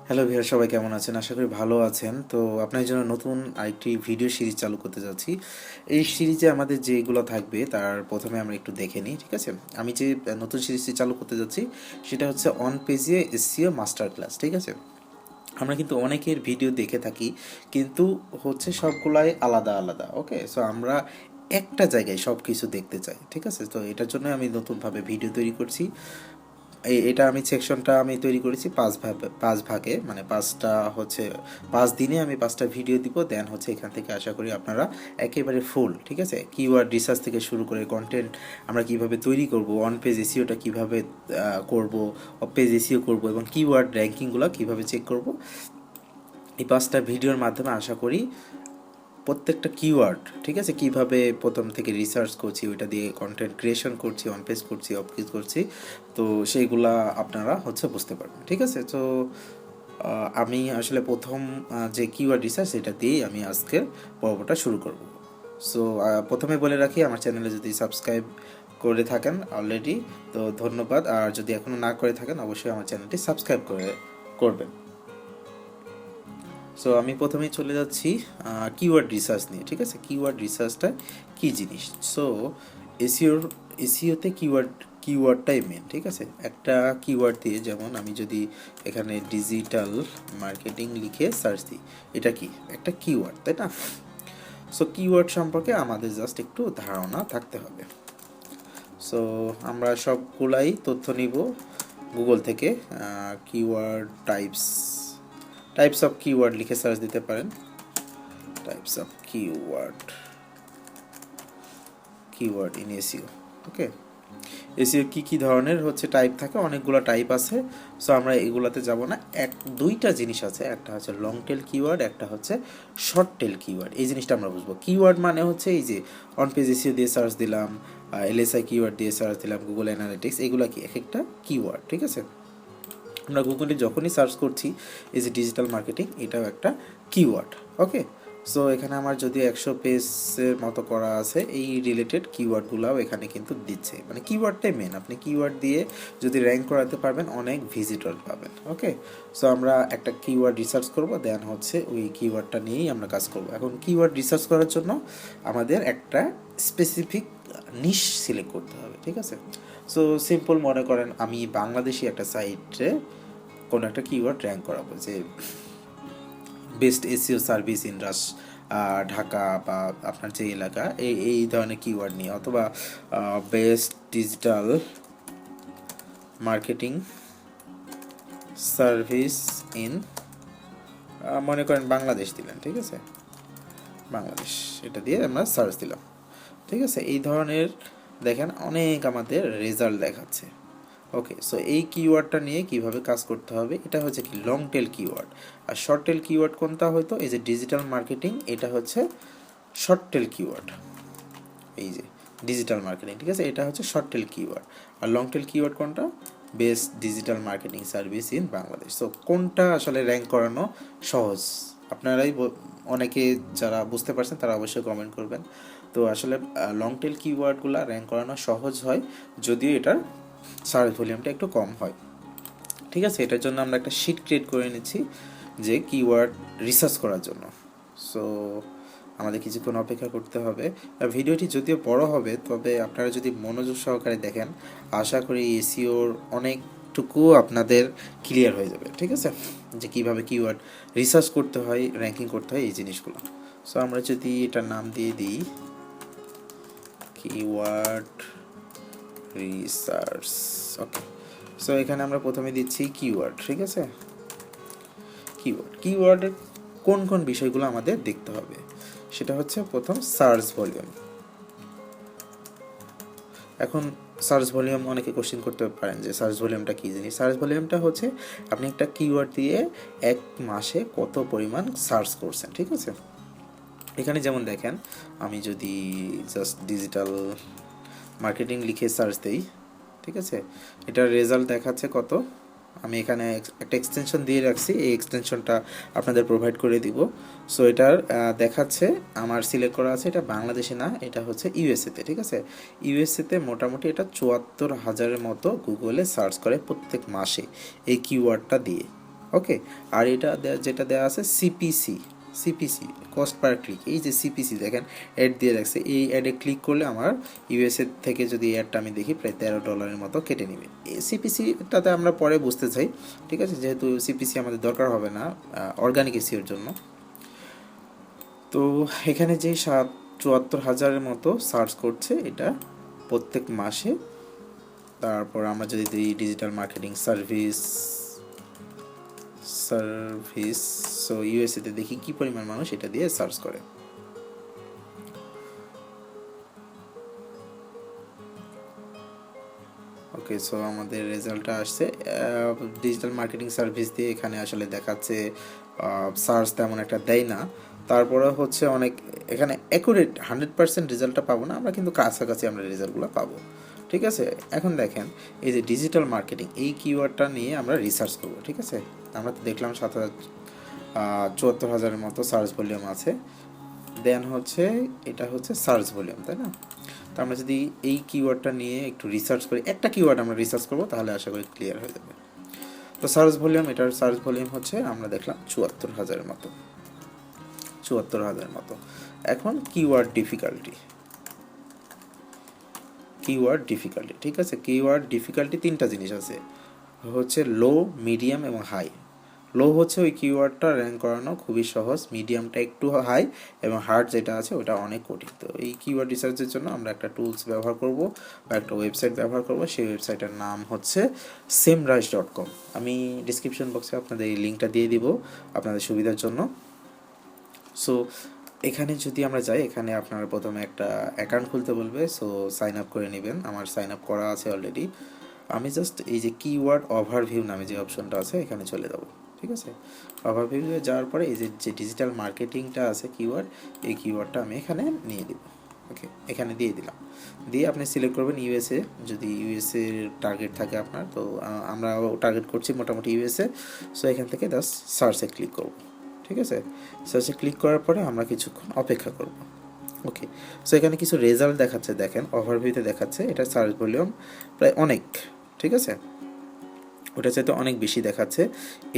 Hello viewer, সবাই কেমন আছেন? আশা করি ভালো আছেন। তো আপনার জন্য নতুন আরেকটি ভিডিও সিরিজ চালু করতে যাচ্ছি। এই সিরিজে আমাদের যেগুলো থাকবে তার প্রথমে আমরা একটু দেখে নিই, ঠিক আছে? আমি যে নতুন সিরিজটি চালু করতে যাচ্ছি সেটা হচ্ছে অন পেজে এসইও মাস্টার ক্লাস, ঠিক আছে? আমরা কিন্তু অনেকের ভিডিও দেখে থাকি, কিন্তু হচ্ছে সবগুলাই আলাদা আলাদা। ওকে, সো আমরা একটা জায়গায় সব কিছু দেখতে চাই, ঠিক আছে? তো এটার জন্য আমি নতুনভাবে ভিডিও তৈরি করছি। এটা আমি সেকশনটা আমি তৈরি করেছি পাঁচ ভাগে, মানে পাঁচটা হচ্ছে 5 দিনে আমি 5টা ভিডিও দিব। দেন হচ্ছে এখান থেকে আশা করি আপনারা একেবারে ফুল, ঠিক আছে, কিওয়ার্ড রিসার্চ থেকে শুরু করে কন্টেন্ট আমরা কিভাবে তৈরি করব, অন পেজ এসইওটা কিভাবে করব, অফ পেজ এসইও করব, এবং কিওয়ার্ড র্যাঙ্কিংগুলো কিভাবে চেক করব, এই 5টা ভিডিওর মাধ্যমে আশা করি প্রত্যেকটা কিওয়ার্ড, ঠিক আছে, কিভাবে প্রথম থেকে রিসার্চ করছি, ওইটা দিয়ে কন্টেন্ট ক্রিয়েশন করছি, অন পেজ করছি, অফ পেজ করছি, তো সেইগুলা আপনারা হচ্ছে বুঝতে পারবেন, ঠিক আছে? তো আমি আসলে প্রথম যে কিওয়ার্ড রিসার্চ এটা দিয়েই আমি আজকের পর্বটা শুরু করব। সো প্রথমে বলে রাখি, আমার চ্যানেলে যদি সাবস্ক্রাইব করে থাকেন অলরেডি তো ধন্যবাদ, আর যদি এখনও না করে থাকেন অবশ্যই আমার চ্যানেলটি সাবস্ক্রাইব করবেন। সো আমি প্রথমেই চলে যাচ্ছি কিওয়ার্ড রিসার্চ নিয়ে, ঠিক আছে? কিওয়ার্ড রিসার্চটা কী জিনিস? সো এসিওতে কিওয়ার্ডটাই মেন, ঠিক আছে? একটা কিওয়ার্ড দিয়ে, যেমন আমি যদি এখানে ডিজিটাল মার্কেটিং লিখে সার্চ দিই, এটা কি একটা কিওয়ার্ড, তাই না? সো কিওয়ার্ড সম্পর্কে আমাদের জাস্ট একটু ধারণা থাকতে হবে। সো আমরা সবগুলাই তথ্য নিব গুগল থেকে। কিওয়ার্ড টাইপস অফ কিওয়ার্ড লিখে সার্চ দিতে পারেন। Types of keyword in SEO. Okay, SEO কী ধরনের হচ্ছে টাইপ থাকে, অনেকগুলো টাইপ আছে। সো আমরা এগুলাতে যাব না। দুইটা জিনিস আছে, একটা হচ্ছে লং টেল কিওয়ার্ড, একটা হচ্ছে শর্ট টেল কিওয়ার্ড। এই জিনিসটা আমরা বুঝবো। কিওয়ার্ড মানে হচ্ছে এই যে অন পেজ এসইও দিয়ে সার্চ দিলাম, এলএসআই কিওয়ার্ড দিয়ে সার্চ দিলাম, গুগল অ্যানালিটিক্স, এগুলো কি এক একটা কিওয়ার্ড, ঠিক আছে? আমরা গুগলে যখনই সার্চ করছি এই যে ডিজিটাল মার্কেটিং, এটাও একটা কিওয়ার্ড। ওকে, সো এখানে আমার যদি 100 পেজের মতো করা আছে, এই রিলেটেড কিওয়ার্ডগুলোও এখানে কিন্তু দিচ্ছে। মানে কিওয়ার্ডটাই মেন। আপনি কিওয়ার্ড দিয়ে যদি র্যাঙ্ক করাতে পারবেন, অনেক ভিজিটর পাবেন। ওকে, সো আমরা একটা কিওয়ার্ড রিসার্চ করব, দেন হচ্ছে ওই কিওয়ার্ডটা নিয়েই আমরা কাজ করব। এখন কিওয়ার্ড রিসার্চ করার জন্য আমাদের একটা স্পেসিফিক নিশ সিলেক্ট করতে হবে, ঠিক আছে? সো সিম্পল মনে করেন আমি বাংলাদেশি একটা সাইটে কোনো একটা কিওয়ার্ড র্যাঙ্ক করাবো, যে best SEO service in Dhaka বা আপনার যে এলাকা, এই ধরনের কিওয়ার্ড নিয়ে, অথবা best digital marketing service in মনে করেন বাংলাদেশ দিলেন, ঠিক আছে? বাংলাদেশ, এটা দিয়ে আমরা সার্চ দিলাম, ঠিক আছে? এই ধরনের দেখেন অনেক আমাদের রেজাল্ট দেখাচ্ছে। ওকে, সো এই কিওয়ার্ডটা নিয়ে কিভাবে কাজ করতে হবে, এটা হচ্ছে কি লং টেল কিওয়ার্ড। আর শর্ট টেল কিওয়ার্ড কোনটা হয়তো, এই যে ডিজিটাল মার্কেটিং, এটা হচ্ছে শর্ট টেল কিওয়ার্ড। এই যে ডিজিটাল মার্কেটিং, ঠিক আছে, এটা হচ্ছে শর্ট টেল কিওয়ার্ড। আর লং টেল কিওয়ার্ড কোনটা? Best digital marketing service in Bangladesh. So কোনটা আসলে র্যাঙ্ক করানো সহজ, আপনারাই অনেকে যারা বুঝতে পারছেন তারা অবশ্যই কমেন্ট করবেন। তো আসলে লং টেল কিওয়ার্ডগুলো র্যাঙ্ক করানো সহজ হয়, যদিও এটার সার্চ ভলিউমটা একটু কম হয়, ঠিক আছে? এটার জন্য আমরা একটা শিট ক্রিয়েট করে নিচ্ছি যে কিওয়ার্ড রিসার্চ করার জন্য। সো আমাদের কিছুক্ষণ অপেক্ষা করতে হবে। ভিডিওটি যদিও বড় হবে, তবে আপনারা যদি মনোযোগ সহকারে দেখেন, আশা করি এসইওর অনেকটুকু আপনাদের ক্লিয়ার হয়ে যাবে, ঠিক আছে, যে কীভাবে কিওয়ার্ড রিসার্চ করতে হয়, র্যাঙ্কিং করতে হয়, এই জিনিসগুলো। সো আমরা যদি এটার নাম দিয়ে দিই কিওয়ার্ড রিসার্চ। ওকে, সো এখানে আমরা প্রথমে দিচ্ছি কিওয়ার্ড, ঠিক আছে? কিওয়ার্ডের কোন কোন বিষয়গুলো আমাদের দেখতে হবে, সেটা হচ্ছে প্রথম সার্চ ভলিউম। এখন সার্চ ভলিউম অনেকে কোশ্চেন করতে পারেন যে সার্চ ভলিউমটা কী জিনিস। সার্চ ভলিউমটা হচ্ছে আপনি একটা কিওয়ার্ড দিয়ে এক মাসে কত পরিমাণ সার্চ করছেন, ঠিক আছে? এখানে যেমন দেখেন, আমি যদি জাস্ট ডিজিটাল মার্কেটিং লিখে সার্চ দিই, ঠিক আছে, এটার রেজাল্ট দেখাচ্ছে কত। আমি এখানে একটা এক্সটেনশন দিয়ে রাখছি, এই এক্সটেনশনটা আপনাদের প্রোভাইড করে দিব। সো এটার দেখাচ্ছে, আমার সিলেক্ট করা আছে এটা বাংলাদেশে না, এটা হচ্ছে ইউএসএতে, ঠিক আছে? ইউএসএতে মোটামুটি এটা 74,000-এর মতো গুগলে সার্চ করে প্রত্যেক মাসে এই কিওয়ার্ডটা দিয়ে। ওকে। আর এটা যেটা দেওয়া আছে CPC, CPC cost per click, এই যে সিপিসি দেখেন অ্যাড দিয়ে রাখছে, এই অ্যাডে ক্লিক করলে আমার ইউএসএ থেকে যদি অ্যাডটা আমি দেখি প্রায় $13 মতো কেটে নেবে। এই সিপিসিটাতে আমরা পরে বুঝতে চাই, ঠিক আছে, যেহেতু সিপিসি আমাদের দরকার হবে না অর্গানিক এসিওর জন্য। তো এখানে যে 74,000-এর মতো সার্চ করছে এটা প্রত্যেক মাসে। তারপর আমরা যদি দিই ডিজিটাল মার্কেটিং সার্ভিস, সো ইউএসএতে দেখি কি পরিমাণ মানুষ এটা দিয়ে সার্চ করে। ওকে, সো আমাদের রেজাল্টটা আসছে ডিজিটাল মার্কেটিং সার্ভিস দিয়ে। এখানে আসলে দেখাচ্ছে সার্চ তেমন একটা দেয় না, তারপরে হচ্ছে অনেক এখানে অ্যাকুরেট 100% রেজাল্টটা পাবো না আমরা, কিন্তু কাছাকাছি আমরা রেজাল্টগুলো পাবো, ঠিক আছে। এখন দেখেন এই যে ডিজিটাল মার্কেটিং এই কিওয়ার্ডটা নিয়ে আমরা রিসার্চ করবো, ঠিক আছে। আমরা তো দেখলাম 74,000-এর মতো সার্চ ভলিউম আছে। দেন হচ্ছে এটা হচ্ছে সার্চ ভলিউম, তাই না? তো আমরা যদি এই কিওয়ার্ডটা নিয়ে একটু রিসার্চ করি, একটা কিওয়ার্ড আমরা রিসার্চ করবো, তাহলে আশা করি ক্লিয়ার হয়ে যাবে। তো সার্চ ভলিউম, এটার সার্চ ভলিউম হচ্ছে আমরা দেখলাম 74,000-এর মতো, 74,000 মতো। এখন কিওয়ার্ড ডিফিকাল্টি, ঠিক আছে। কিওয়ার্ড ডিফিকাল্টি তিনটা জিনিস আছে, হচ্ছে লো, মিডিয়াম এবং হাই। লো হচ্ছে ওই কিওয়ার্ডটা র্যাঙ্ক করানো খুবই সহজ, মিডিয়ামটা একটু হাই, এবং হার্ড যেটা আছে ওটা অনেক কঠিন। তো এই কিওয়ার্ড রিসার্চের জন্য আমরা একটা টুলস ব্যবহার করব বা একটা ওয়েবসাইট ব্যবহার করব। সেই ওয়েবসাইটের নাম হচ্ছে semrush.com। আমি ডিসক্রিপশন বক্সে আপনাদের এই লিঙ্কটা দিয়ে দিব আপনাদের সুবিধার জন্য। সো এখানে যদি আমরা যাই, এখানে আপনারা প্রথমে একটা অ্যাকাউন্ট খুলতে বলবে, সো সাইন আপ করে নেবেন। আমার সাইন আপ করা আছে অলরেডি। আমি জাস্ট এই যে কিওয়ার্ড ওভারভিউ নামে যে অপশনটা আছে এখানে চলে যাব, ঠিক আছে। ওভারভিউয়ে যাওয়ার পরে এই যে ডিজিটাল মার্কেটিংটা আছে কিওয়ার্ড, এই কিওয়ার্ডটা আমি এখানে নিয়ে দিব। ওকে, এখানে দিয়ে দিলাম। দিয়ে আপনি সিলেক্ট করবেন ইউএসএ, যদি ইউএসএ টার্গেট থাকে আপনার। তো আমরা টার্গেট করছি মোটামুটি ইউএসএ। সো এখান থেকে জাস্ট সার্চে ক্লিক করব, ঠিক আছে। সার্চে ক্লিক করার পরে আমরা কিছুক্ষণ অপেক্ষা করব। ওকে, সো এখানে কিছু রেজাল্ট দেখাচ্ছে, দেখেন ওভারভিউতে দেখাচ্ছে এটা সার্চ ভলিউম প্রায় অনেক, ঠিক আছে, ওটা চাইতে অনেক বেশি দেখাচ্ছে।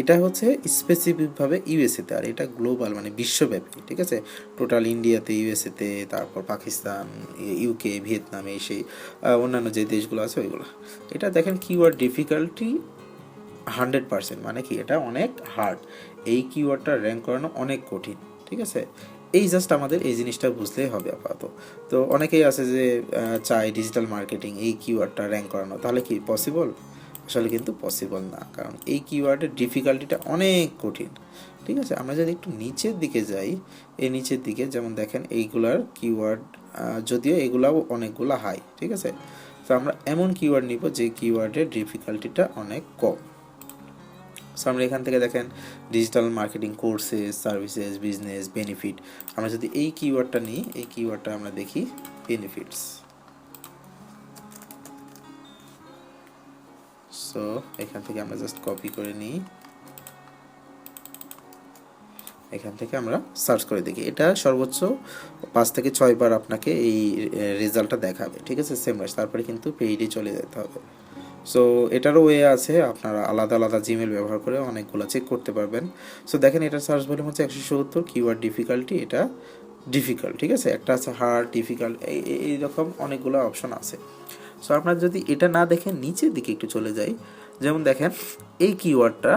এটা হচ্ছে স্পেসিফিকভাবে ইউএসএতে, আর এটা গ্লোবাল মানে বিশ্বব্যাপী, ঠিক আছে। টোটাল ইন্ডিয়াতে, ইউএসএতে, তারপর পাকিস্তান, ইউকে, ভিয়েতনামে, সেই অন্যান্য যে দেশগুলো আছে ওইগুলো। এটা দেখেন কিওয়ার্ড ডিফিকাল্টি 100%, মানে কি এটা অনেক হার্ড, এই কিওয়ার্ডটা র্যাঙ্ক করানো অনেক কঠিন, ঠিক আছে। এই জাস্ট আমাদের এই জিনিসটা বুঝলেই হবে আপাতত। তো অনেকেই আছে যে চায় ডিজিটাল মার্কেটিং এই কিওয়ার্ডটা র্যাঙ্ক করানো, তাহলে কি পসিবল? আসলে কিন্তু পসিবল না, কারণ এই কিওয়ার্ডের ডিফিকাল্টিটা অনেক কঠিন, ঠিক আছে। আমরা যদি একটু নিচের দিকে যাই, এই নিচের দিকে যেমন দেখেন এইগুলার কিওয়ার্ড, যদিও এগুলাও অনেকগুলো হাই, ঠিক আছে। তো আমরা এমন কিওয়ার্ড নিব যে কিওয়ার্ডের ডিফিকাল্টিটা অনেক কম। সো আমরা এখান থেকে দেখেন digital marketing courses, services, business, benefit. আমরা যদি এই কিওয়ার্ডটা নিই, এই কিওয়ার্ডটা আমরা দেখি বেনিফিটস। সো এখান থেকে আমরা জাস্ট কপি করে নিই, এখান থেকে আমরা সার্চ করে দেখি। এটা সর্বোচ্চ 5 থেকে 6 বার আপনাকে এই রেজাল্টটা দেখাবে, ঠিক আছে, সেমরাশ। তারপরে কিন্তু পেইডে চলে যেতে হবে। সো এটারও ওয়ে আছে, আপনারা আলাদা আলাদা জিমেল ব্যবহার করে অনেকগুলো চেক করতে পারবেন। সো দেখেন এটার সার্চ ভলিউম হচ্ছে 170, কিওয়ার্ড ডিফিকাল্টি এটা ডিফিকাল্ট, ঠিক আছে। একটা আছে হার্ড, ডিফিকাল্ট, এইরকম অনেকগুলো অপশন আছে। সো আপনার যদি এটা না দেখেন নিচের দিকে একটু চলে যাই, যেমন দেখেন এই কিওয়ার্ডটা,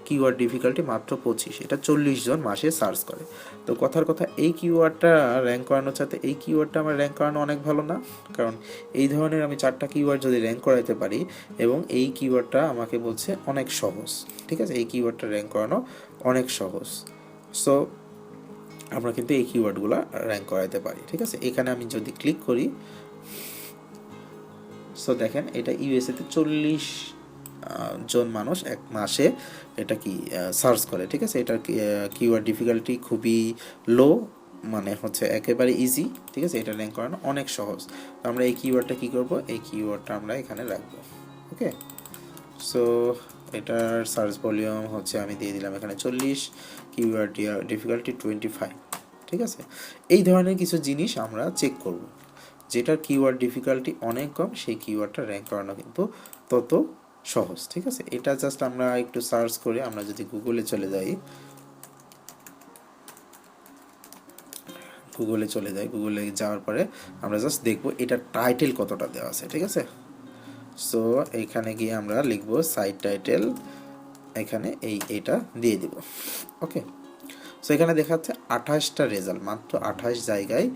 কিওয়ার্ড ডিফিকাল্টি মাত্র 25, এটা 40 জন মাসে সার্চ করে। তো কথার কথা এই কিওয়ার্ডটা র্যাঙ্ক করানোর সাথে এই কিওয়ার্ডটা আমার র্যাঙ্ক করানো অনেক ভালো না? কারণ এই ধরনের আমি 4টা কিওয়ার্ড যদি র্যাঙ্ক করাতে পারি, এবং এই কিওয়ার্ডটা আমাকে বলছে অনেক সহজ, ঠিক আছে, এই কিওয়ার্ডটা র্যাঙ্ক করানো অনেক সহজ। সো আমরা কিন্তু এই কিওয়ার্ডগুলো র্যাঙ্ক করাতে পারি, ঠিক আছে। এখানে আমি যদি ক্লিক করি, সো দেখেন এটা ইউএসএতে 40 জন মানুষ এক মাসে এটা কি সার্চ করে, ঠিক আছে। এটার কিওয়ার্ড ডিফিকাল্টি খুবই লো, মানে হচ্ছে একেবারে ইজি, ঠিক আছে। এটা র্যাঙ্ক করানো অনেক সহজ। তো আমরা এই কিওয়ার্ডটা কী করব, এই কিওয়ার্ডটা আমরা এখানে রাখবো। ওকে, সো এটার সার্চ ভলিউম হচ্ছে আমি দিয়ে দিলাম এখানে 40, কিওয়ার্ড ডিফিকাল্টি 25, ঠিক আছে। এই ধরনের কিছু জিনিস আমরা চেক করব, যেটার কিওয়ার্ড ডিফিকাল্টি অনেক কম সেই কিওয়ার্ডটা র্যাঙ্ক করানো কিন্তু তত সহজ, ঠিক আছে। এটা জাস্ট আমরা একটু সার্চ করে আমরা যদি গুগলে চলে যাই, গুগলে যাওয়ার পরে আমরা জাস্ট দেখবো এটা টাইটেল কতটা দেওয়া আছে, ঠিক আছে। সো এখানে গিয়ে আমরা লিখবো সাইট টাইটেল, এখানে এটা দিয়ে দিব। ওকে, সো এখানে দেখাচ্ছে 28টা রেজাল্ট, মাত্র 28 জায়গায়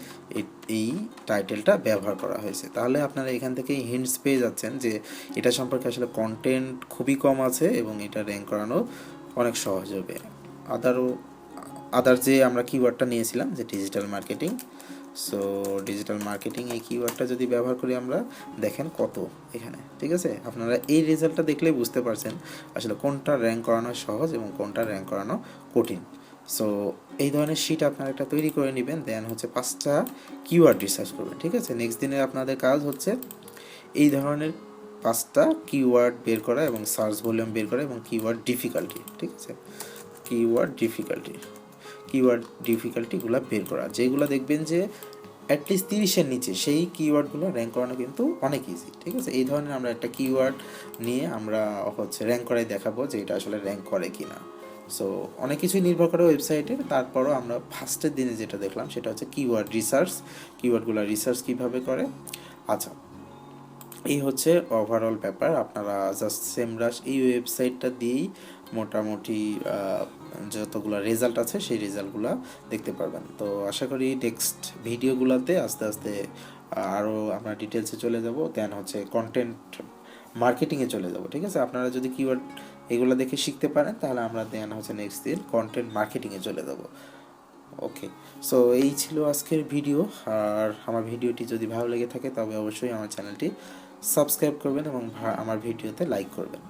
এই টাইটেলটা ব্যবহার করা হয়েছে। তাহলে আপনারা এখান থেকে হিন্টস পেয়ে যাচ্ছেন যে এটা সম্পর্কে আসলে কন্টেন্ট খুবই কম আছে এবং এটা র্যাঙ্ক করানো অনেক সহজ হবে। আদার যে আমরা কিওয়ার্ডটা নিয়েছিলাম যে digital marketing, so digital marketing এই কিওয়ার্ডটা যদি ব্যবহার করি আমরা, দেখেন কত এখানে, ঠিক আছে। আপনারা এই রেজাল্টটা দেখলেই বুঝতে পারছেন আসলে কোনটা র্যাঙ্ক করানো সহজ এবং কোনটা র্যাঙ্ক করানো কঠিন। সো এই ধরনের শিট আপনারা একটা তৈরি করে নেবেন, দেন হচ্ছে 5টা কিওয়ার্ড রিসার্চ করবেন, ঠিক আছে। নেক্সট দিনে আপনাদের কাজ হচ্ছে এই ধরনের 5টা কিওয়ার্ড বের করা এবং সার্চ ভলিউম বের করা এবং কিওয়ার্ড ডিফিকাল্টি, ঠিক আছে। কিওয়ার্ড ডিফিকাল্টিগুলো বের করা, যেগুলো দেখবেন যে অ্যাটলিস্ট 30-এর নিচে, সেই কিওয়ার্ডগুলো র্যাঙ্ক করানো কিন্তু অনেক ইজি, ঠিক আছে। এই ধরনের আমরা একটা কিওয়ার্ড নিয়ে আমরা হচ্ছে র্যাঙ্ক করাই দেখাবো যে এটা আসলে র্যাঙ্ক করে কি না। সো অনেক কিছুই নির্ভর করে ওয়েবসাইটের, তারপরও আমরা ফার্স্টের দিনে যেটা দেখলাম সেটা হচ্ছে কিওয়ার্ড রিসার্চ, কিওয়ার্ডগুলো রিসার্চ কীভাবে করে। আচ্ছা, এই হচ্ছে ওভারঅল ব্যাপার। আপনারা জাস্ট সেমরাশ এই ওয়েবসাইটটা দিয়েই মোটামুটি যতগুলো রেজাল্ট আছে সেই রেজাল্টগুলো দেখতে পারবেন। তো আশা করি নেক্সট ভিডিওগুলোতে আস্তে আস্তে আরও আমরা ডিটেলসে চলে যাব, দেন হচ্ছে কন্টেন্ট মার্কেটিংয়ে চলে যাব, ঠিক আছে। আপনারা যদি কিওয়ার্ড এগুলো দেখে শিখতে পারেন তাহলে আমরা দেন হচ্ছে নেক্সট দিন কন্টেন্ট মার্কেটিংয়ে চলে যাব। ওকে, সো এই ছিল আজকের ভিডিও। আর আমার ভিডিওটি যদি ভালো লেগে থাকে তবে অবশ্যই আমার চ্যানেলটি সাবস্ক্রাইব করবেন এবং আমার ভিডিওতে লাইক করবেন।